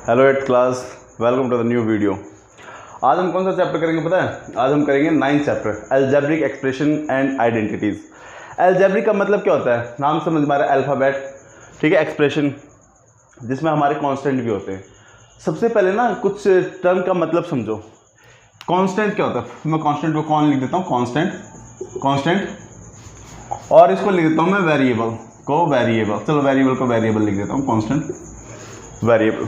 Hello eight class, welcome to the new video. आज हम कौन सा चैप्टर करेंगे पता है? आज हम करेंगे 9th chapter, algebraic expression and identities. Algebraic का मतलब क्या होता है? नाम समझ में आ रहा है, अल्फ़ाबेट, ठीक है, एक्सप्रेशन जिसमें हमारे कांस्टेंट भी होते हैं। सबसे पहले ना कुछ टर्म का मतलब समझो। कांस्टेंट क्या होता है? मैं कांस्टेंट को कौन लिख देता हूँ, कांस्टेंट, और इसको लिख देता हूँ मैं वेरिएबल को वेरिएबल। चलो वेरिएबल को वेरिएबल लिख देता हूँ, कांस्टेंट वेरिएबल।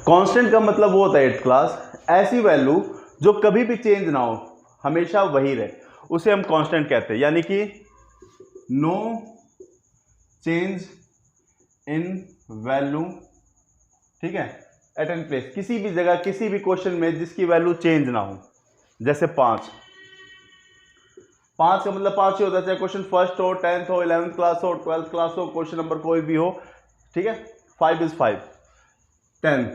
कांस्टेंट का मतलब वो होता है एट क्लास, ऐसी वैल्यू जो कभी भी चेंज ना हो, हमेशा वही रहे, उसे हम कांस्टेंट कहते हैं। यानी कि नो चेंज इन वैल्यू, ठीक है, एट एन प्लेस, किसी भी जगह किसी भी क्वेश्चन में जिसकी वैल्यू चेंज ना हो। जैसे 5 का मतलब 5 ही होता है, चाहे क्वेश्चन फर्स्ट हो, 10th हो, 11th क्लास हो, 12th क्लास हो, क्वेश्चन नंबर कोई भी हो, ठीक है। 5 इज 5, 10,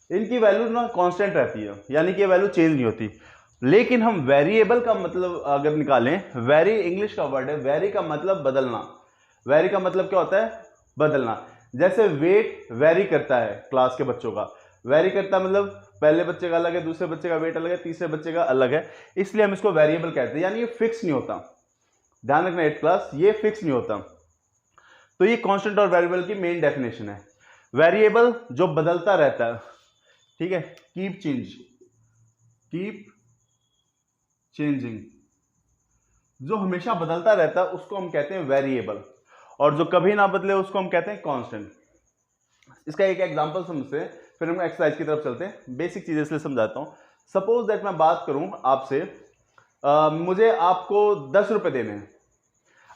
इनकी वैल्यू ना कांस्टेंट रहती है, यानी कि ये वैल्यू चेंज नहीं होती। लेकिन हम वेरिएबल का मतलब अगर निकालें, वेरी इंग्लिश का वर्ड है, वेरी का मतलब बदलना। वेरी का मतलब क्या होता है? बदलना। जैसे वेट वेरी करता है क्लास के बच्चों का, वेरी करता मतलब पहले बच्चे का अलग है, दूसरे बच्चे का वेट अलग है, तीसरे बच्चे का अलग है, इसलिए हम इसको वेरिएबल कहते हैं। यानी ये फिक्स नहीं होता, ध्यान रखना एट क्लास, ये फिक्स नहीं होता। तो ये कांस्टेंट और वेरिएबल की मेन डेफिनेशन है। वेरिएबल जो बदलता रहता है, ठीक है, कीप चेंजिंग, जो हमेशा बदलता रहता है उसको हम कहते हैं वेरिएबल, और जो कभी ना बदले उसको हम कहते हैं कांस्टेंट। इसका एक एग्जांपल समझते हैं, फिर हम एक्सरसाइज की तरफ चलते हैं। बेसिक चीजें इसलिए समझाता हूं। सपोज दैट मैं बात करूं आपसे, मुझे आपको 10 रुपए देने हैं।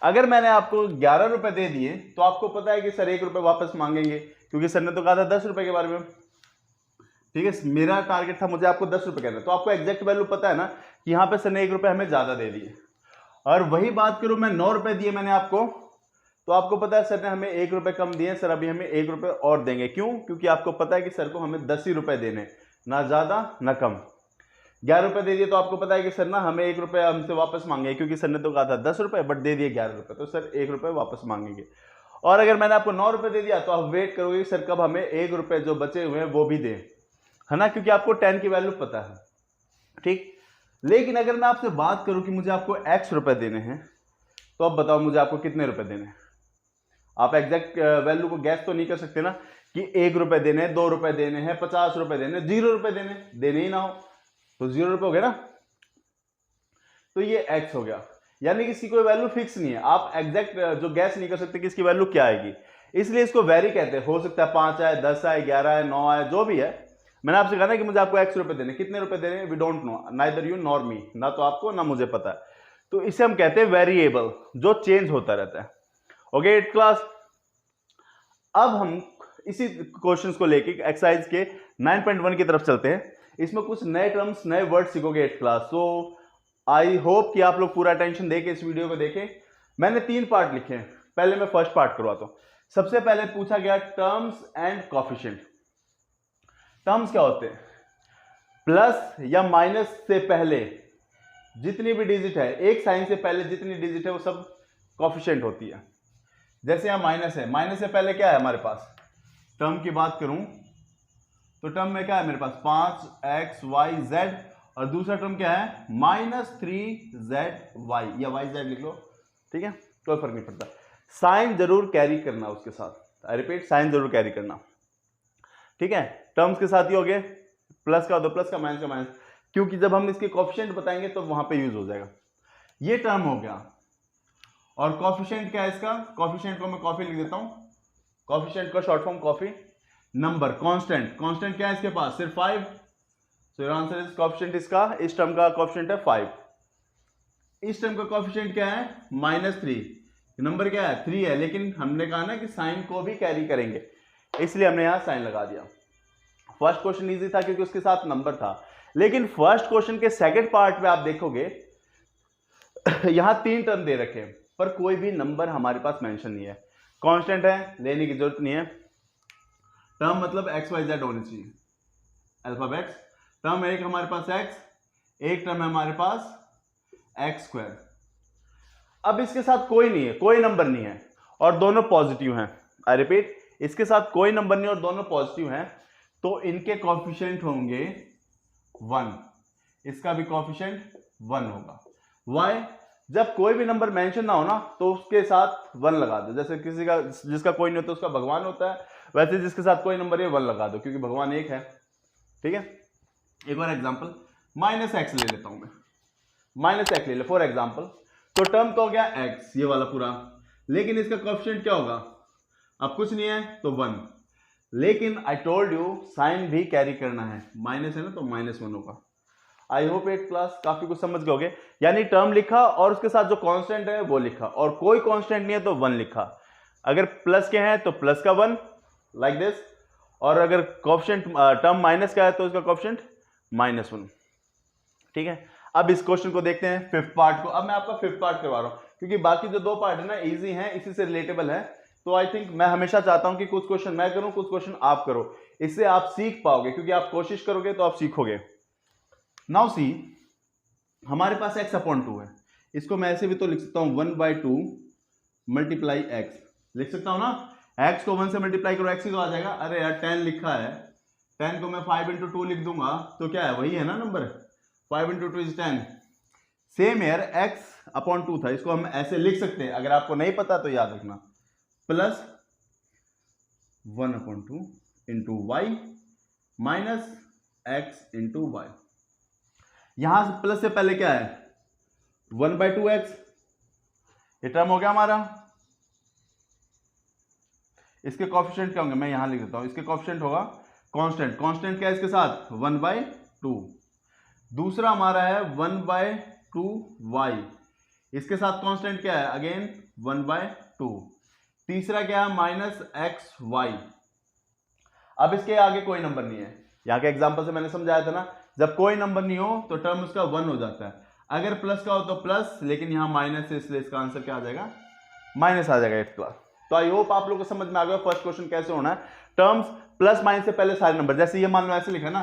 अगर मैंने आपको 11 रुपए दे दिए तो आपको पता है कि सर 1 रुपए वापस मांगेंगे, क्योंकि सर ने तो कहा था 10 रुपए के बारे में, ठीक है। मेरा टारगेट था, मुझे आपको 10 रुपए कहना है, तो आपको एग्जैक्ट वैल्यू पता है ना कि यहां पे सर ने 1 रुपए हमें ज्यादा दे दिए। और वही बात करूं मैं, 9 रुपए दिए मैंने आपको, तो आपको पता है सर ने हमें 1 रुपए कम दिए, सर अभी हमें 1 रुपए और देंगे। क्यों? क्योंकि आपको पता है कि सर को हमें 10 ही रुपए देने, ना ज्यादा ना कम। 11 रुपए दे दिए तो आपको पता है कि सर ना हमें 1 रुपए हमसे वापस मांगे, क्योंकि सर ने तो कहा था 10 रुपए बट दे दिए 11 रुपए, तो सर 1 रुपए वापस मांगेंगे। और अगर मैंने आपको 9 रुपए दे दिया तो आप वेट करोगे सर कब हमें 1 रुपए जो बचे हुए हैं वो भी दें, है ना, क्योंकि आपको 10 की वैल्यू पता है, ठीक। लेकिन अगर मैं आपसे बात करूं कि मुझे आपको x रुपए देने हैं, तो अब बताओ मुझे आपको कितने रुपए देने हैं? आप एग्जैक्ट वैल्यू को गैस तो नहीं कर सकते ना कि 1 रुपए देने हैं, 2 रुपए देने हैं, 50 रुपए देने, 0 रुपए देने ही ना हो, तो 0 रुपए हो गया ना। तो ये x हो गया, यानी कि इसकी कोई वैल्यू फिक्स नहीं है, आप एग्जैक्ट जो गैस नहीं कर सकते कि इसकी वैल्यू क्या आएगी, इसलिए इसको वेरी कहते हैं। हो सकता है 5 आए, 10 आए, 11 आए, 9 आए, जो भी है। मैंने आपसे कहा ना कि मुझे आपको x रुपए देने, कितने रुपए देने, we don't know, neither you nor me, ना तो आपको ना मुझे पता है। तो इसे हम कहते हैं वेरिएबल, जो चेंज होता रहता है। ओके एट क्लास, अब हम इसी क्वेश्चंस को लेके एक्सरसाइज के 9.1 की तरफ चलते हैं। इसमें कुछ नए टर्म्स, नए वर्ड सीखोगे eight class. So I hope कि आप लोग पूरा अटेंशन देके इस वीडियो को देखें। मैंने 3 पार्ट लिखे हैं, पहले मैं फर्स्ट पार्ट करवाता हूं। सबसे पहले पूछा गया टर्म्स एंड कोफिशिएंट। टर्म्स क्या होते हैं? प्लस या माइनस से पहले जितनी भी डिजिट है, एक साइन से पहले जितनी डिजिट है वो सब कोफिशिएंट होती है। जैसे यहां माइनस है, माइनस से पहले क्या है हमारे पास? टर्म की बात करूं तो टर्म में क्या है मेरे पास? 5xyz, और दूसरा टर्म क्या है? -3zy, या yz लिख लो, ठीक है, कोई फर्क नहीं पड़ता। साइन जरूर कैरी करना उसके साथ, आई रिपीट, साइन जरूर कैरी करना, ठीक है। टर्म्स के साथ ही हो गए, प्लस का हो तो प्लस का, माइनस का माइनस, क्योंकि जब हम इसके कोफिशिएंट बताएंगे तो वहां पे यूज हो जाएगा। ये टर्म हो गया। और कोफिशिएंट क्या है इसका? कोफिशिएंट को मैं कॉफी लिख देता हूं, कोफिशिएंट का short form coffee. Number, constant, constant क्या है इसके पास? सिर्फ 5। So your answer is coefficient इसका, इस टर्म का कोफिशिएंट है 5। इस टर्म का कोफिशिएंट क्या है? -3। नंबर क्या है? 3 है, लेकिन हमने कहा ना कि साइन को भी कैरी करेंगे, इसलिए हमने यहां साइन लगा दिया। फर्स्ट क्वेश्चन इजी था क्योंकि उसके साथ नंबर था, लेकिन फर्स्ट क्वेश्चन के सेकंड पार्ट में आप देखोगे यहां 3 टर्म दे रखे हैं, पर कोई भी नंबर हमारे पास मेंशन नहीं है। कांस्टेंट है, लेने की जरूरत नहीं है। टर्म मतलब XYZ होनी चाहिए, अल्फाबेट्स। टर्म एक हमारे पास x, एक टर्म है हमारे पास x²। अब इसके साथ कोई नहीं है, कोई नंबर नहीं है, और दोनों पॉजिटिव हैं। आई रिपीट, इसके साथ कोई नंबर नहीं और दोनों पॉजिटिव हैं, तो इनके कोएफिशिएंट होंगे 1, इसका भी कोएफिशिएंट 1 होगा। वाई? जब कोई भी नंबर मेंशन ना हो ना तो उसके साथ 1 लगा दो। जैसे किसी का जिसका कोई नहीं होता उसका भगवान होता है, वैसे जिसके साथ कोई नंबर है 1 लगा दो, क्योंकि भगवान एक है। ठीक है, एक और एग्जांपल -x ले लेता हूं मैं। -x ले ले फॉर एग्जांपल। तो टर्म तो हो गया x, ये वाला पूरा, लेकिन इसका कोएफिशिएंट क्या होगा? अब कुछ नहीं है तो 1, लेकिन आई टोल्ड यू साइन भी कैरी करना है, माइनस है ना तो -1 होगा। आई होप 8th क्लास काफी कुछ समझ गए होगे। यानी टर्म लिखा और उसके साथ जो कांस्टेंट है वो लिखा, और कोई कांस्टेंट नहीं है तो 1 लिखा। अगर प्लस के हैं तो प्लस का 1 लाइक दिस, और अगर कोएफिशिएंट टर्म माइनस का है तो उसका कोएफिशिएंट -1। ठीक है, अब इस क्वेश्चन को देखते हैं 5th पार्ट को। अब मैं आपका 5th पार्ट करवा रहा हूं क्योंकि बाकी जो 2 पार्ट है ना इजी हैं, इसी से रिलेटेबल है। तो आई थिंक मैं हमेशा चाहता हूं कि कुछ क्वेश्चन मैं करूं, कुछ क्वेश्चन आप करो, इससे आप सीख पाओगे, क्योंकि आप कोशिश करोगे तो आप सीखोगे। नाउ सी, हमारे पास x/2 है, इसको मैं ऐसे भी तो लिख सकता हूं 1/2 मल्टीप्लाई x, लिख सकता हूं ना। x को 1 से मल्टीप्लाई करो x ही तो आ जाएगा। अरे यार 10 लिखा है, 10 को मैं 5 × 2 लिख दूंगा तो क्या है, वही है ना नंबर, 5 × 2 = 10। सेम हेयर x/2 था, इसको हम ऐसे लिख सकते हैं, अगर आपको नहीं पता तो याद रखना, plus 1/2 × y minus x × y। यहां से प्लस से पहले क्या है 1/2x, ये टर्म हो गया हमारा। इसके कोएफिशिएंट क्या होंगे मैं यहां लिख देता हूं, इसके कोएफिशिएंट होगा कांस्टेंट। कांस्टेंट क्या है इसके साथ 1/2। दूसरा हमारा है 1/2y, इसके साथ कांस्टेंट क्या है अगेन 1/2। तीसरा क्या है -xy। अब इसके आगे कोई नंबर नहीं है, यहां के एग्जांपल से मैंने समझाया था ना, जब कोई नंबर नहीं हो तो टर्म उसका 1 हो जाता है। अगर प्लस का हो तो प्लस, लेकिन यहां माइनस है इसलिए इसका आंसर क्या आ जाएगा, माइनस आ जाएगा 8th क्लास। तो आई होप आप लोगों को समझ में आ गया फर्स्ट क्वेश्चन कैसे होना है। टर्म्स प्लस माइनस से पहले सारे नंबर, जैसे ये मान लो ऐसे लिखा ना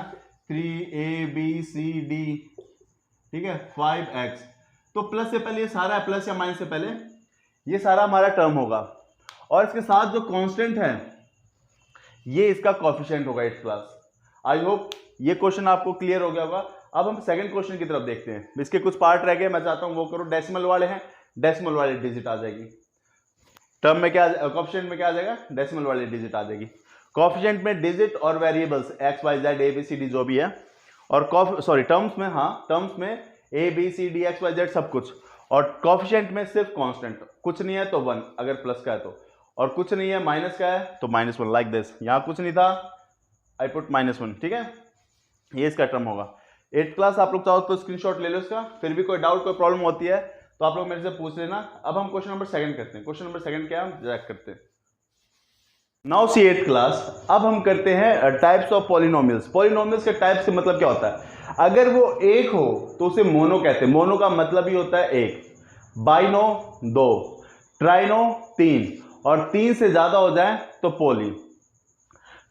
3abcd, ठीक है 5x, तो प्लस से पहले ये सारा है, प्लस या माइनस से पहले ये सारा हमारा टर्म होगा, और इसके साथ जो कांस्टेंट है ये इसका कोएफिशिएंट होगा 8th क्लास। आई होप ये क्वेश्चन आपको क्लियर हो गया होगा। अब हम सेकंड क्वेश्चन की तरफ देखते हैं, इसके कुछ पार्ट रह गए, मैं चाहता हूं वो करो। डेसिमल वाले हैं, डेसिमल वाली डिजिट आ जाएगी। टर्म में क्या, कोएफिशिएंट में क्या आ जाएगा, डेसिमल वाली डिजिट आ जाएगी। कोएफिशिएंट में डिजिट और variables x y z a b c d जो भी है, और टर्म्स में, हाँ टर्म्स में a b c d x y z सब कुछ, और कोएफिशिएंट में सिर्फ कांस्टेंट, कुछ नहीं है तो 1 अगर प्लस का है तो, और कुछ नहीं है माइनस का है तो -1 लाइक दिस। यहां कुछ नहीं था, आई पुट -1। ठीक है, ये इसका टर्म होगा। 8th क्लास आप लोग चाहो तो स्क्रीनशॉट ले लो इसका, फिर भी कोई डाउट कोई प्रॉब्लम होती है तो आप लोग मेरे से पूछ लेना। अब हम क्वेश्चन नंबर 2 करते हैं। क्वेश्चन नंबर 2 क्या हम चेक करते हैं। नाउ सी 8th क्लास, अब हम करते हैं टाइप्स ऑफ पॉलिनोमियल्स। पॉलिनोमियल्स के टाइप्स का मतलब क्या होता है, अगर वो एक हो तो उसे मोनो कहते हैं। मोनो का मतलब ही होता है एक, बाइनो 2, ट्राइनो 3, और 3 से ज्यादा हो जाए तो पोली।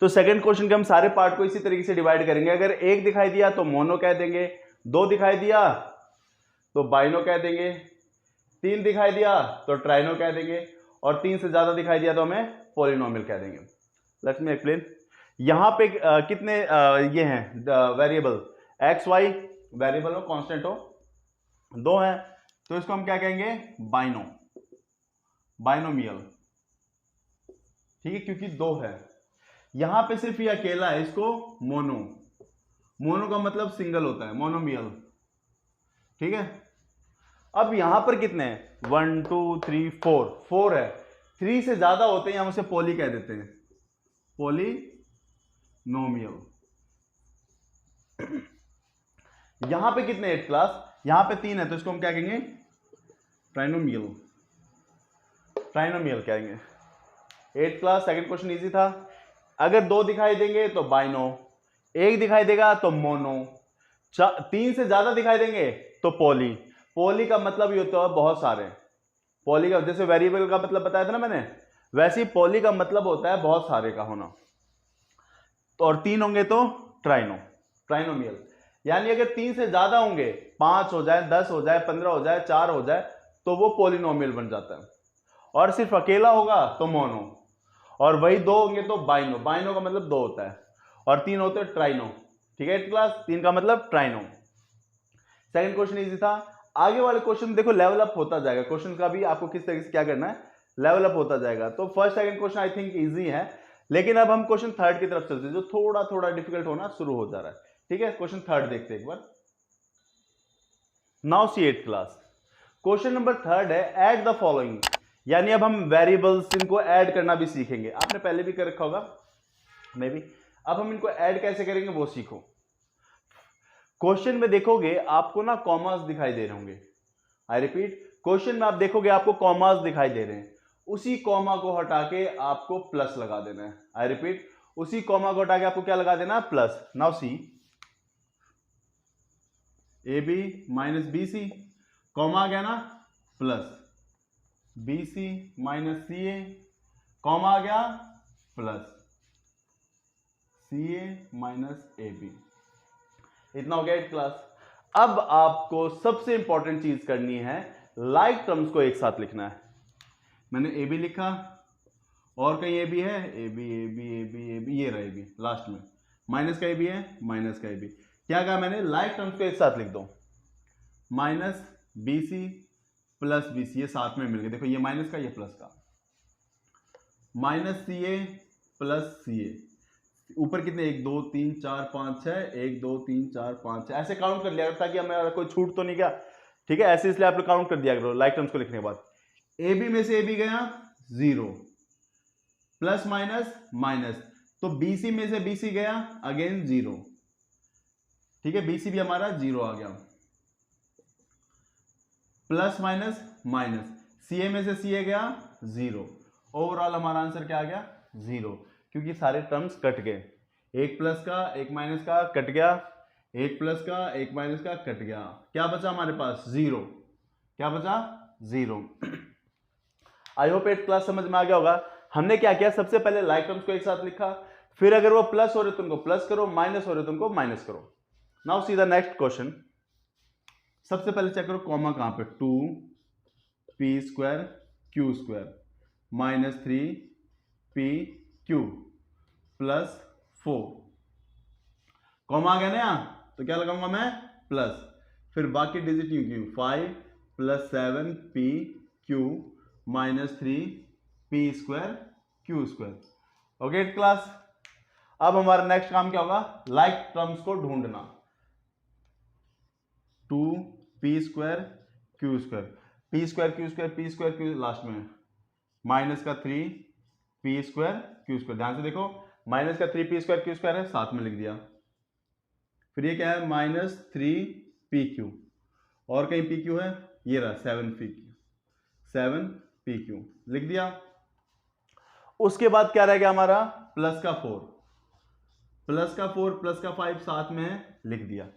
तो सेकंड क्वेश्चन के हम सारे पार्ट को इसी तरीके से डिवाइड करेंगे। अगर एक दिखाई दिया तो मोनो कह देंगे, 2 दिखाई दिया तो बाइनो कह देंगे, 3 दिखाई दिया तो ट्राइनो कह देंगे, और 3 से ज्यादा दिखाई दिया तो हमें पॉलिनोमियल कह देंगे। Let's me explain. यहां पे कितने ये हैं वेरिएबल, एक्स वाई वेरिएबल हो, कांस्टेंट हो, 2 हैं, तो इसको हम क्या कहेंगे, बाइनो, बाइनोमियल। ठीक है, क्योंकि 2 है। यहां पे सिर्फ ये अकेला है, इसको मोनो, मोनो का मतलब सिंगल होता है, मोनोमियल। ठीक है, अब यहां पर कितने हैं, 1 2 3 4, 4 है। 3 से ज्यादा होते हैं हम उसे पॉली कह देते हैं, पॉलिनोमियल। यहां पे कितने 8th क्लास, यहां पे 3 है तो इसको हम क्या कहेंगे, ट्राइनोमियल, ट्राइनोमियल कहेंगे। 8th class second question easy था। अगर 2 दिखाई देंगे तो बाइनो, 1 दिखाई देगा तो मोनो, 3 से ज्यादा दिखाई देंगे तो पॉली। पॉली का मतलब ये होता है बहुत सारे, पॉली का जैसे वेरिएबल का मतलब बताया था ना मैंने, वैसे ही पॉली का मतलब होता है बहुत सारे का होना। तो और 3 होंगे तो ट्राइनो, ट्राइनोमियल। यानी अगर 3 से ज्यादा होंगे, 5 हो जाए, 10 हो जाए, 15 हो जाए, 4 हो जाए, तो वो पॉलिनोमियल बन जाता है। और सिर्फ अकेला होगा तो मोनो, और वही 2 होंगे तो बाइनो, बाइनो का मतलब 2 होता है, और 3 होते हैं ट्राइनो। ठीक है क्लास, 3 का मतलब ट्राइनो। सेकंड क्वेश्चन इजी था। आगे वाले क्वेश्चन देखो लेवल अप होता जाएगा, क्वेश्चन का भी आपको किस तरीके से क्या करना है, लेवल अप होता जाएगा। तो first second question I think easy है, लेकिन अब हम क्वेश्चन थर्ड की तरफ चलते हैं जो थोड़ा थोड़ा डिफिकल्ट होना शुरू हो जा रहा है। ठीक है, क्वेश्चन थर्ड देखते हैं एक बार। Now see 8th class, question number third है ऐड द फॉलोइंग, यानी अब हम वेरिएबल्स इनको ऐड करना भी सीखेंगे। आपने पहले भी कर रखा होगा मे बी, अब हम इनको ऐड कैसे करेंगे वो सीखो। क्वेश्चन में देखोगे आपको ना कॉमास दिखाई दे रहे होंगे, आई रिपीट, क्वेश्चन में आप देखोगे आपको कॉमास दिखाई दे रहे हैं, उसी कॉमा को हटा के आपको प्लस लगा देना है। आई रिपीट, उसी कॉमा को हटा के आपको क्या लगा देना है, plus. Now see A B minus B C, comma आ गया ना, plus B C minus C A, comma आ गया, plus C A minus A B. इतना हो गया 8th क्लास। अब आपको सबसे इंपॉर्टेंट चीज करनी है, लाइक टर्म्स को एक साथ लिखना है। मैंने ए बी लिखा, और कहीं ए बी है, A B A B A B A B, ये रहा ए बी लास्ट में, माइनस का ए बी है, माइनस का ए बी। क्या कहा मैंने, लाइक टर्म्स को एक साथ लिख दो, minus B C plus B C, ये साथ में मिल गए, देखो ये माइनस का ये प्लस का, माइनस सी ए प्लस सी ए, ऊपर कितने 1 2 3 4 5 6, 1 2 3 4 5 6, ऐसे काउंट कर लिया ताकि हमें कोई छूट तो नहीं गया। ठीक है, ऐसे इसलिए आप लोग काउंट कर दिया करो लाइक टर्म्स को लिखने के बाद। ए बी में से ए बी गया 0, प्लस माइनस माइनस, तो बी सी में से बी सी गया अगेन 0। ठीक है, बी सी भी हमारा 0 आ गया, प्लस माइनस माइनस, सी ए में से सी ए गया 0, ओवरऑल हमारा आंसर क्या आ गया, 0, क्योंकि सारे टर्म्स कट गए, एक प्लस का एक माइनस का कट गया, एक प्लस का एक माइनस का कट गया, क्या बचा हमारे पास, 0। क्या बचा, 0। आई होप 8th क्लास समझ में आ गया होगा। हमने क्या किया, सबसे पहले लाइक टर्म्स को एक साथ लिखा, फिर अगर वो प्लस हो रहे तो उनको प्लस करो, माइनस हो रहे तो उनको माइनस करो। Now see the next question. सबसे पहले चेक करो कॉमा कहां पे, 2 P square Q square minus 3 P Q plus 4, comma आ गया ना यहां, तो क्या लगाऊंगा मैं, प्लस, फिर बाकी डिजिट यूं Q, 5 plus 7 P Q minus 3 P square Q square. Okay class, अब हमारा नेक्स्ट काम क्या होगा, लाइक टर्म्स को ढूंढना। 2 P square Q square, P square Q square, P square Q last में, माइनस का 3 पी स्क्वायर क्यू स्क्वायर, ध्यान से देखो, माइनस का 3 पी स्क्वायर क्यू स्क्वायर है, साथ में लिख दिया। फिर ये क्या है, माइनस 3 पी क्यू, और कहीं पी क्यू है, ये रहा 7 पी क्यू, 7 पी क्यू लिख दिया। उसके बाद क्या रह गया हमारा, प्लस का 4, प्लस का 4 प्लस का 5 साथ में है, लिख दिया।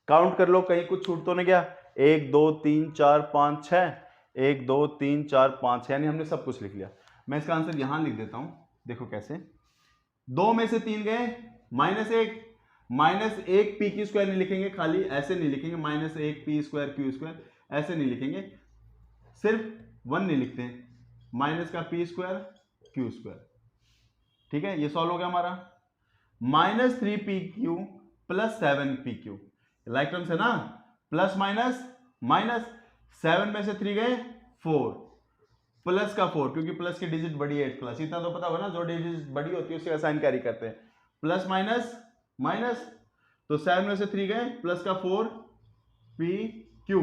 काउंट कर लो कहीं कुछ छूट तो नहीं गया, 1 2 3 4 5 6, 1 2 3 4 5 6, यानी हमने सब कुछ लिख लिया। मैं इसका आंसर यहां लिख देता हूं, देखो कैसे, 2 में से 3 गए, माइनस 1 पी क्यू स्क्वायर नहीं लिखेंगे, खाली ऐसे नहीं लिखेंगे, minus 1 P square Q square ऐसे नहीं लिखेंगे, सिर्फ 1 नहीं लिखते, माइनस का पी स्क्वायर क्यू स्क्वायर। ठीक है, ये सॉल्व हो गया हमारा, minus 3 P Q plus 7 P Q, like terms है ना, प्लस माइनस माइनस, 7 में से 3 गए 4, प्लस का 4, क्योंकि प्लस की डिजिट बड़ी है 8th क्लास, इतना तो पता होगा ना, जो डिजिट बड़ी होती है उससे साइन कैरी करते हैं, प्लस माइनस माइनस, तो 7 में से 3 गए, प्लस का 4 पी क्यू,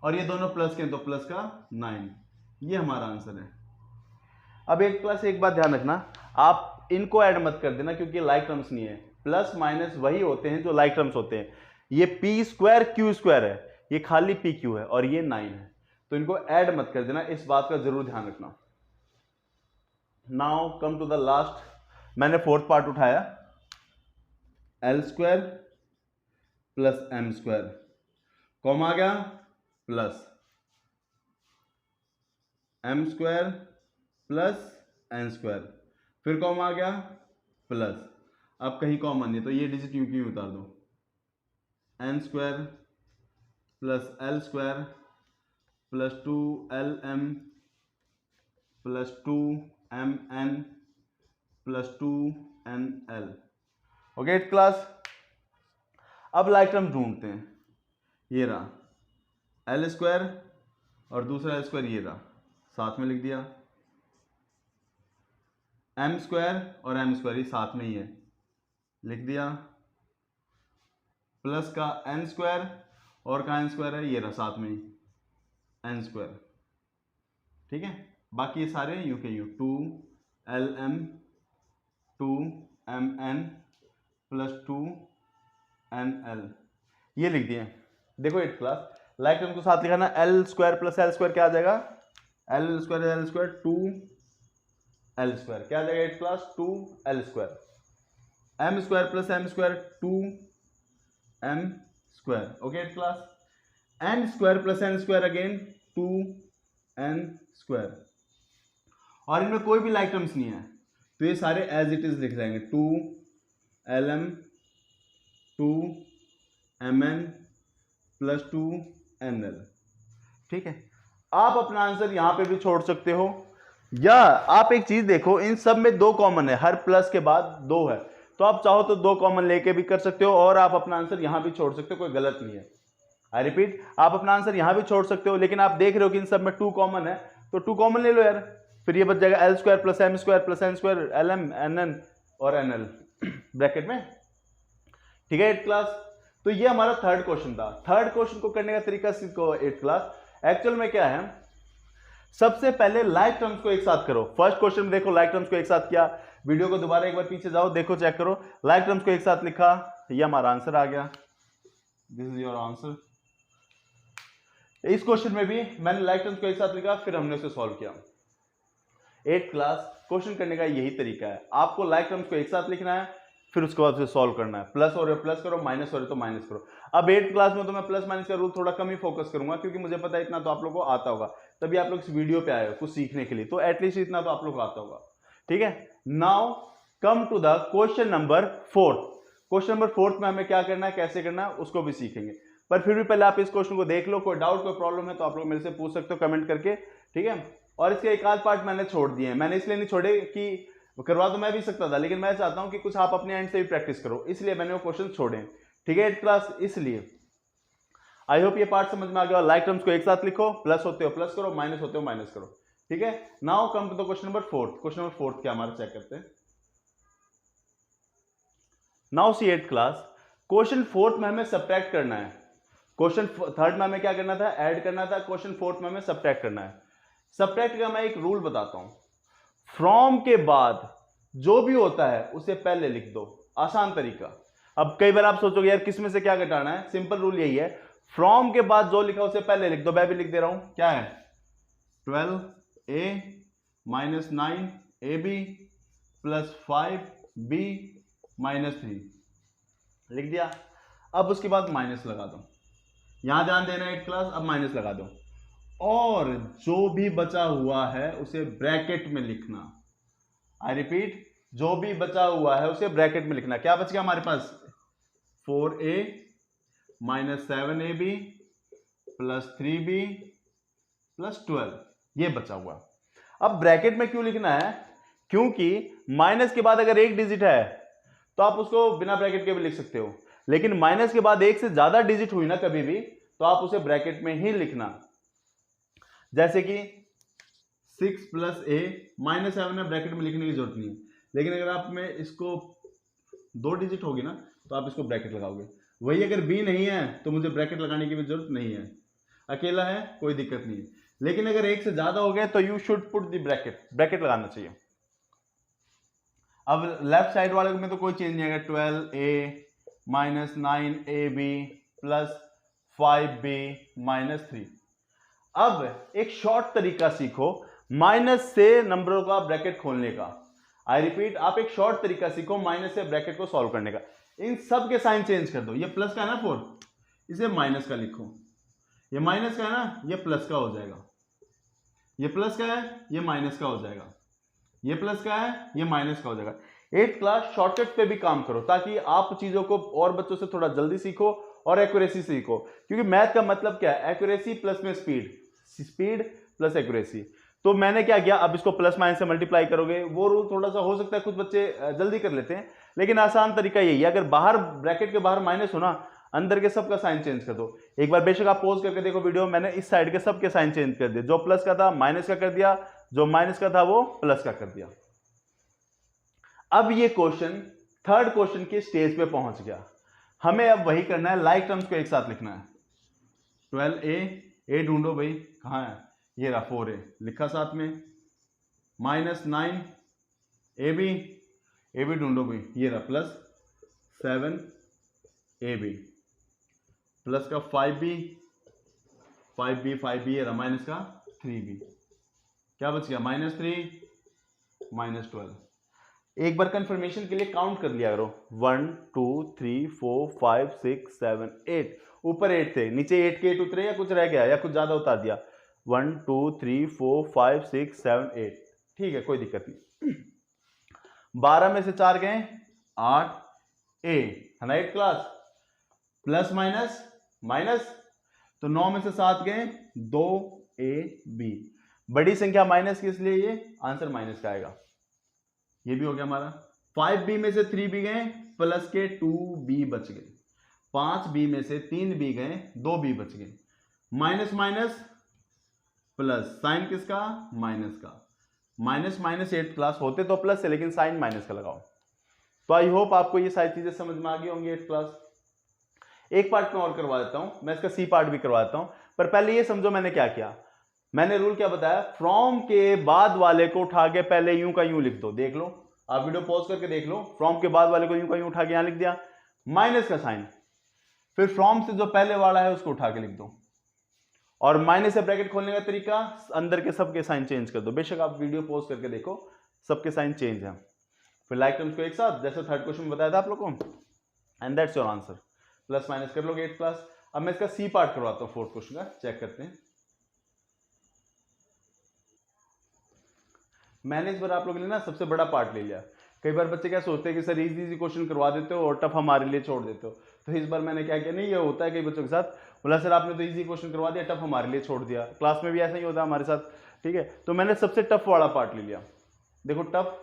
और ये दोनों प्लस के, तो प्लस का 9, ये हमारा आंसर है। अब 8th क्लास एक बात ध्यान रखना, आप इनको ऐड मत कर देना क्योंकि लाइक टर्म्स नहीं है, प्लस माइनस वही होते हैं जो लाइक टर्म्स होते हैं, ये पी स्क्वायर क्यू स्क्वायर है, ये खाली पी क्यू है, और ये 9 है, तो इनको ऐड मत कर देना, इस बात का जरूर ध्यान रखना। Now come to the last, मैंने 4th पार्ट उठाया, L square plus M square, comma आ गया, plus M square plus N square, फिर कॉमा आ गया, प्लस, अब कहीं कॉमन नहीं, तो ये डिजिट यूं क्यों उतार दो, n square plus l square plus 2 l m plus 2 mn plus 2nl। Okay 8th class. अब लाइक टर्म ढूंढते हैं, ये रहा एल स्क्वायर और दूसरा एल स्क्वायर ये रहा, साथ में लिख दिया। एम स्क्वायर और एम स्क्वायर ये साथ में ही है, लिख दिया। प्लस का एन स्क्वायर और का एन स्क्वायर है, ये रहा साथ में ही एन स्क्वायर। ठीक है, बाकी ये सारे यू के you 2lm 2mn plus 2nl ये लिख दिए। देखो 8th क्लास, लाइक टर्म को साथ लिखा ना, L square plus l square क्या आ जाएगा, एल स्क्वायर 2l स्क्वायर क्या आ जाएगा 8th class 2l square. M square plus M square 2m square. Okay 8th class. N square plus N square again 2n square. और इनमें कोई भी लाइक टर्म्स नहीं है तो ये सारे एज इट इज लिख जाएंगे 2lm 2mn प्लस 2nl। ठीक है, आप अपना आंसर यहां पे भी छोड़ सकते हो, या आप एक चीज देखो, इन सब में 2 कॉमन है, हर प्लस के बाद 2 है, तो आप चाहो तो 2 कॉमन लेके भी कर सकते हो और आप अपना आंसर यहां भी छोड़ सकते हो, कोई गलत नहीं है। आई रिपीट, आप अपना आंसर यहां भी छोड़ सकते हो, लेकिन आप देख रहे हो कि इन सब में 2 कॉमन है तो 2 कॉमन ले लो यार, फिर ये बच जाएगा l square plus M square plus N square l m n n और एन एल ब्रैकेट में। ठीक है 8th क्लास। तो ये हमारा 3rd क्वेश्चन था। 3rd क्वेश्चन को करने का तरीका सीखो 8th क्लास। एक्चुअल में क्या है, सबसे पहले लाइक टर्म्स को एक साथ करो। फर्स्ट क्वेश्चन में देखो लाइक टर्म्स को एक साथ किया, वीडियो को दोबारा एक बार पीछे जाओ, देखो चेक करो, लाइक टर्म्स को एक साथ लिखा, ये हमारा आंसर आ गया, दिस इज योर आंसर। इस क्वेश्चन में भी मैंने लाइक टर्म्स को एक साथ लिखा, फिर हमने उसे सॉल्व किया। 8th क्लास, क्वेश्चन करने का यही तरीका है, आपको लाइक टर्म्स को एक साथ लिखना है, फिर उसके बाद उसे सॉल्व करना है। प्लस हो रहे प्लस करो, माइनस हो रहे तो माइनस करो। अब 8th क्लास में तो मैं प्लस माइनस का रूल थोड़ा कम ही फोकस करूंगा, क्योंकि मुझे पता है इतना तो आप लोगों को आता होगा, तभी आप लोग इस वीडियो पे आए हो कुछ सीखने के लिए, तो एटलीस्ट इतना तो आप लोग को आता होगा। ठीक है, now come to the question number 4। Question number 4 में हमें क्या करना है, कैसे करना है, उसको भी सीखेंगे, पर फिर भी पहले आप इस क्वेश्चन को देख लो। कोई डाउट कोई प्रॉब्लम है तो आप लोग मेरे से पूछ सकते हो कमेंट करके। ठीक है, और इसके एक आध पार्ट मैंने छोड़ दिए हैं, मैंने इसलिए नहीं छोड़े कि करवा तो मैं भी सकता था, लेकिन मैं चाहता हूं कि कुछ आप अपने एंड से भी प्रैक्टिस करो, इसलिए मैंने वो क्वेश्चन छोड़े। ठीक है 8th क्लास, इसलिए आई होप ये पार्ट समझ में आ गया। लाइक टर्म्स को एक साथ लिखो, प्लस होते हो प्लस करो, माइनस होते हो माइनस करो। ठीक है, now come to the question number 4। Question number 4 क्या हमारा चेक करते हैं। Now see 8th class, question 4 में हमें सब्ट्रैक्ट करना है, क्वेश्चन 3rd में हमें क्या करना था, ऐड करना था, क्वेश्चन 4th में हमें सब्ट्रैक्ट करना है। सब्ट्रैक्ट का मैं एक रूल बताता हूं, फ्रॉम के बाद जो भी होता है उसे पहले लिख दो, आसान तरीका। अब कई बार आप सोचोगे यार किस में से क्या घटाना है, सिंपल रूल यही है, फ्रॉम के बाद जो लिखा उसे पहले लिख दो। मैं भी लिख दे रहा हूं, क्या है 12a minus 9ab plus 5b minus 3 लिख दिया। अब उसके बाद माइनस लगा दो, यहां ध्यान देना 8th क्लास, अब माइनस लगा दो और जो भी बचा हुआ है उसे ब्रैकेट में लिखना। आई रिपीट, जो भी बचा हुआ है उसे ब्रैकेट में लिखना। क्या बच गया हमारे पास, 4a minus 7ab plus 3b plus 12, ये बचा हुआ। अब ब्रैकेट में क्यों लिखना है, क्योंकि माइनस के बाद अगर एक डिजिट है तो आप उसको बिना ब्रैकेट के भी लिख सकते हो, लेकिन माइनस के बाद एक से ज्यादा डिजिट हुई ना कभी भी, तो आप उसे ब्रैकेट में ही लिखना। जैसे कि 6 प्लस a माइनस 7 है, ब्रैकेट में लिखने की जरूरत नहीं है, लेकिन अगर आप में इसको 2 डिजिट होगी ना तो आप इसको ब्रैकेट लगाओगे। वही अगर b नहीं है तो मुझे ब्रैकेट लगाने की भी जरूरत नहीं है, अकेला है कोई दिक्कत नहीं है, लेकिन अगर एक से ज्यादा हो गया तो you should put the bracket, bracket लगाना चाहिए। अब लेफ्ट साइड वाले में तो कोई चेंज नहीं आएगा, 12a minus 9ab plus 5b minus 3। अब एक शॉर्ट तरीका सीखो माइनस से नंबरों का ब्रैकेट खोलने का। आई रिपीट, आप एक शॉर्ट तरीका सीखो माइनस से ब्रैकेट को सॉल्व करने का। इन सब के साइन चेंज कर दो, ये प्लस का है ना 4, इसे माइनस का लिखो, ये माइनस का है ना, ये प्लस का हो जाएगा, ये प्लस का है, ये माइनस का हो जाएगा, ये प्लस का है, ये माइनस का हो जाएगा। 8th क्लास, शॉर्टकट पे भी काम करो ताकि आप चीजों को और बच्चों से थोड़ा जल्दी सीखो और एक्यूरेसी सीखो, क्योंकि मैथ का मतलब क्या है, एक्यूरेसी प्लस में स्पीड, स्पीड प्लस एक्यूरेसी। तो मैंने क्या किया, अब इसको प्लस माइनस से मल्टीप्लाई करोगे, वो रूल थोड़ा सा हो सकता है कुछ बच्चे जल्दी कर लेते हैं, लेकिन आसान तरीका यही है, अगर बाहर ब्रैकेट के बाहर माइनस हो ना, अंदर के सब का साइन चेंज कर दो। एक बार बेशक आप पॉज करके देखो वीडियो, मैंने इस साइड के सब के साइन चेंज कर दिए, जो प्लस का था माइनस का कर दिया, जो माइनस का था वो प्लस का कर दिया। अब ये क्वेश्चन थर्ड क्वेश्चन की स्टेज पे पहुंच गया, हमें अब वही करना है, लाइक टर्म्स को एक साथ लिखना है। 12a, ढूंढो भाई कहां है, ये रहा 4a लिखा साथ में, -9 ए बी ढूंढो भाई, ये रहा प्लस 7ab, प्लस का 5b ये रहा, माइनस का 3b, क्या बच गया -3 -12। एक बार कंफर्मेशन के लिए काउंट कर लिया करो, 1 2 3 4 5 6 7 8, ऊपर 8 थे, नीचे 8 के 8 उतरे या कुछ रह गया या कुछ ज्यादा उतार दिया, 1 2 3 4 5 6 7 8, ठीक है कोई दिक्कत नहीं। 12 में से 4 गए 8, ए है ना 8 क्लास, प्लस माइनस माइनस, तो 9 में से 7 गए 2 ए बी, बड़ी संख्या माइनस की इसलिए ये आंसर माइनस का आएगा। ये भी हो गया हमारा। 5b में से 3b गए, प्लस के 2b बच गए, 5b में से 3b गए, 2b बच गए, माइनस माइनस प्लस, साइन किसका माइनस का, माइनस माइनस 8 क्लास होते तो प्लस है लेकिन साइन माइनस का लगाओ। तो आई होप आपको ये सारी चीजें समझ में आ गई होंगी 8 क्लास। एक पार्ट में और करवा देता हूं, मैं इसका सी पार्ट भी करवा देता हूं, पर पहले ये समझो मैंने क्या किया, मैंने रूल क्या बताया, फ्रॉम के बाद वाले को उठा के पहले यूं का यूं लिख दो, देख लो आप वीडियो पॉज करके देख लो, फ्रॉम के बाद वाले को यूं का यूं उठा के यहां लिख दिया, माइनस का साइन, फिर फ्रॉम से जो पहले वाला है उसको उठा के लिख दो, और माइनस से ब्रैकेट खोलने का तरीका, अंदर के सबके साइन चेंज कर दो, बेशक आप वीडियो पॉज करके देखो सबके साइन चेंज है, फिर लाइक टर्म्स को एक साथ जैसे थर्ड क्वेश्चन में बताया था आप लोगों को, and that's your answer, plus minus कर लोगे 8 क्लास। अब मैं इसका सी पार्ट करवाता हूं फोर्थ क्वेश्चन का, चेक करते हैं। मैंने इस बार आप लोगों ने ना सबसे बड़ा पार्ट ले लिया, कई बार बच्चे क्या सोचते हैं कि सर इजी क्वेश्चन करवा देते हो और टफ हमारे लिए छोड़ देते हो, तो इस बार मैंने क्या किया, नहीं ये होता है कई बच्चों के साथ, बोला सर आपने तो इजी क्वेश्चन करवा दिया, टफ हमारे लिए छोड़ दिया, क्लास में भी ऐसा ही होता है हमारे साथ, ठीक है, तो मैंने सबसे टफ वाला पार्ट ले लिया। देखो टफ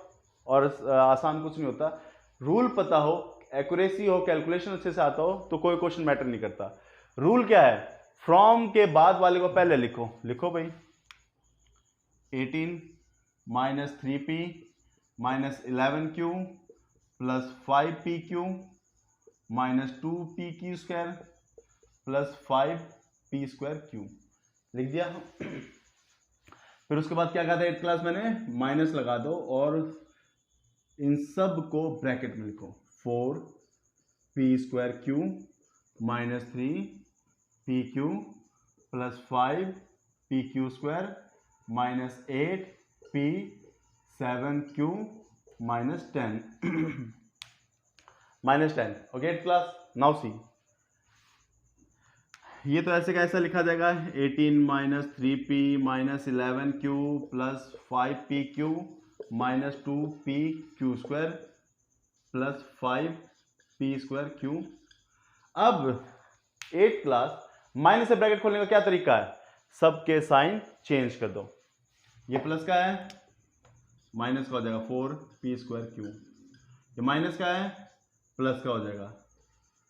और आसान कुछ नहीं होता, रूल पता हो, एक्यूरेसी हो, कैलकुलेशन अच्छे से आता हो तो कोई क्वेश्चन मैटर नहीं करता। रूल क्या है, फ्रॉम के बाद वाले को पहले लिखो, लिखो भाई 18 minus 3p minus 11q plus 5pq minus 2pq square plus 5p square q, लिख दिया। फिर उसके बाद क्या कहा था 8 क्लास मैंने, माइनस लगा दो और इन सब को ब्रैकेट में लिखो, 4p square q minus 3pq plus 5pq square minus 8p 7q minus 10 minus 10, okay 8 class. Now see, ये तो ऐसे कैसा लिखा जाएगा, 18 minus 3p minus 11q plus 5pq minus 2pq square plus 5p square q। अब 8 class, minus से bracket खोलने का क्या तरीका है, सबके साइन चेंज कर दो, ये प्लस का है माइनस का हो जाएगा 4p स्क्वायर q, ये माइनस का है प्लस का हो जाएगा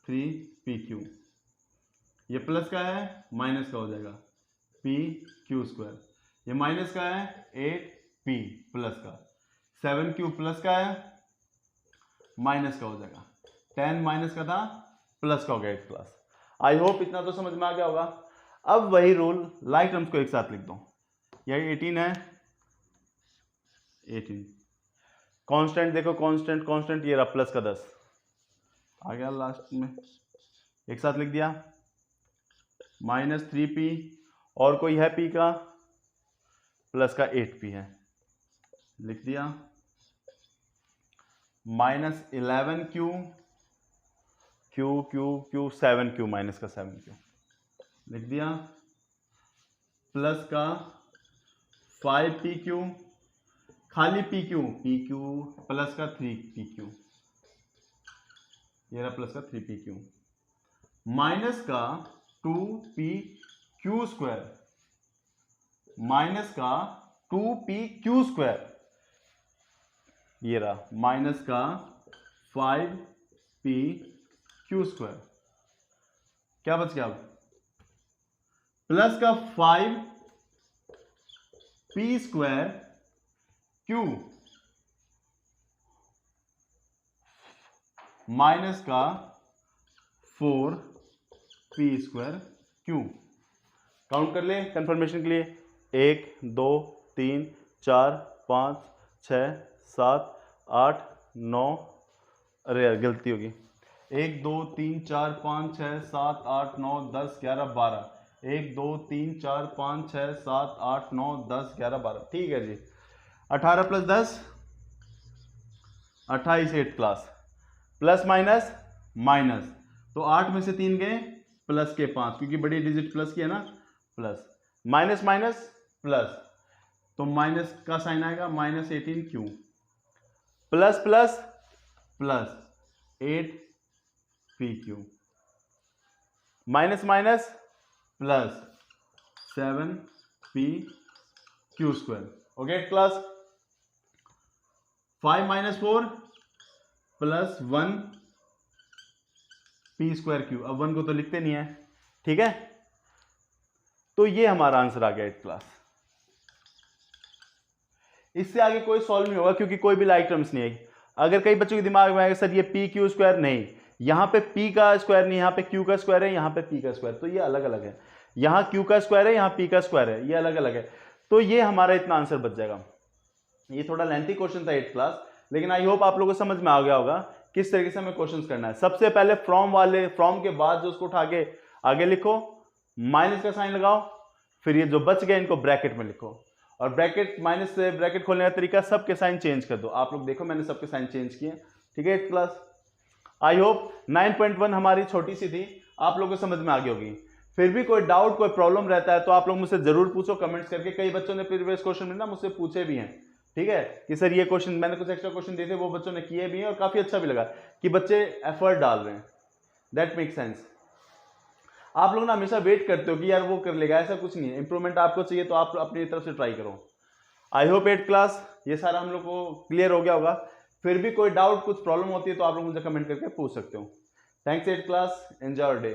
3pq, ये प्लस का है माइनस का हो जाएगा pq स्क्वायर, ये माइनस का है 8p प्लस का, 7q प्लस का है माइनस का हो जाएगा, 10 माइनस का था प्लस का हो गया 8 क्लास। आई होप इतना तो समझ में आ गया होगा। अब वही रूल लाइक टर्म्स को एक साथ लिख दो, यही 18 है, 18 कांस्टेंट देखो, कांस्टेंट कांस्टेंट ये रहा प्लस का 10 आ गया लास्ट में, एक साथ लिख दिया, माइनस 3p और कोई है p का, प्लस का 8p है, लिख दिया, minus 11q q 7q minus का 7q लिख दिया, प्लस का 5pq खाली pq प्लस का 3pq, ये रहा प्लस का 3pq, माइनस का 2pq स्क्वायर माइनस का 2pq², ये रहा माइनस का 5pq², क्या बच गया अब, प्लस का 5p²q माइनस का 4p²q। काउंट कर ले कंफर्मेशन के लिए, 1 2 3 4 5 6 7 8 9, अरे यार गलती होगी, 1 2 3 4 5 6 7 8 9 10 11 12, 1 2 3 4 5 6 7 8 9 10 11 12, ठीक है जी। 18 + 10 28 8 क्लास, प्लस माइनस माइनस, तो 8 में से 3 गए प्लस के 5, क्योंकि बड़ी डिजिट प्लस की है ना, प्लस माइनस माइनस प्लस, तो माइनस का साइन आएगा, -18q plus plus plus 8pq minus minus plus 7pq²। Okay class, 5 - 4 plus 1p²q, अब 1 को तो लिखते नहीं है, ठीक है। तो ये हमारा आंसर आ गया 8 क्लास। इससे आगे कोई सॉल्व नहीं होगा क्योंकि कोई भी लाइक टर्म्स नहीं आएगी। अगर कई बच्चों के दिमाग में आएगा सर ये pq², नहीं, यहां पे p का स्क्वायर नहीं, यहां पे q का स्क्वायर है, यहां पे p का स्क्वायर, तो ये अलग अलग है, यहां q का स्क्वायर है, यहां p का स्क्वायर है, ये अलग अलग है, तो ये हमारा इतना आंसर बच जाएगा। ये थोड़ा लेंथी क्वेश्चन था 8 क्लास, लेकिन आई होप आप लोगों को समझ में आ गया होगा किस तरीके से हमें क्वेश्चंस करना है। सबसे पहले फ्रॉम के बाद जो उसको उठा के आगे लिखो, माइनस का साइन लगाओ, फिर ये जो बच गए इनको ब्रैकेट में लिखो, और ब्रैकेट माइनस से ब्रैकेट खोलने का तरीका सबके साइन चेंज कर दो। आप लोग देखो मैंने सबके साइन चेंज किए, ठीक है 8 क्लास। आई होप 9.1 हमारी छोटी सी थी, आप लोगों को समझ में आ गई होगी। फिर भी कोई डाउट कोई प्रॉब्लम रहता है तो आप लोग मुझसे जरूर पूछो कमेंट्स करके। कई बच्चों ने प्रीवियस क्वेश्चन में ना मुझसे पूछे भी हैं, ठीक है, कि सर ये क्वेश्चन, मैंने कुछ एक्स्ट्रा क्वेश्चन दिए थे वो बच्चों ने किए भी हैं और काफी अच्छा भी लगा कि बच्चे एफर्ट डाल रहे हैं, दैट मेक सेंस। आप लोग ना हमेशा वेट करते हो कि यार वो कर लेगा, ऐसा कुछ नहीं है, इंप्रूवमेंट आपको चाहिए तो आप अपनी तरफ से ट्राई करो। आई होप 8 क्लास ये सारा हम लोग को क्लियर हो गया होगा। फिर भी कोई डाउट कुछ प्रॉब्लम होती है तो आप लोग मुझे कमेंट करके पूछ सकते हो। Thanks 8 class, enjoy your day.